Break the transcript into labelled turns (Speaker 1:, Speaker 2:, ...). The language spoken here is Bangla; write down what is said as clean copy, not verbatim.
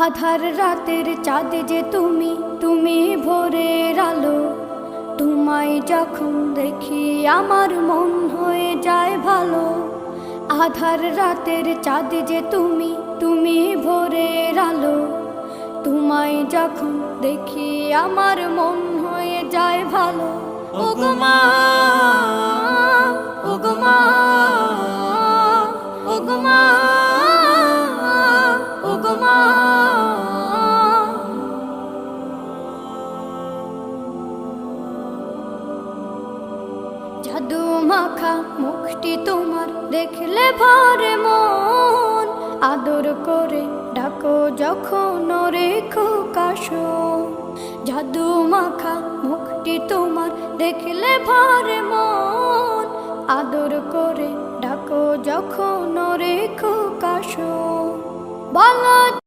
Speaker 1: আধার রাতের চাঁদ যে তুমি, তুমি ভোরের আলো। তোমায় যখন দেখি আমার মন হয়ে যায় ভালো। আধার রাতের চাঁদ যে তুমি, তুমি ভোরের আলো। তোমায় যখন দেখি আমার মন হয়ে যায় ভালো। ওগো মা, ওগো মা, ওগো মা, ওগো মা। জাদু মাখা মুখটি তোমার দেখলে ভরে মন। আদর করে ডাকো যখন রেখো কাশন। জাদু মাখা মুখটি তোমার দেখলে ভরে মন। আদর করে ডাকো যখন রেখো কাশন। বলো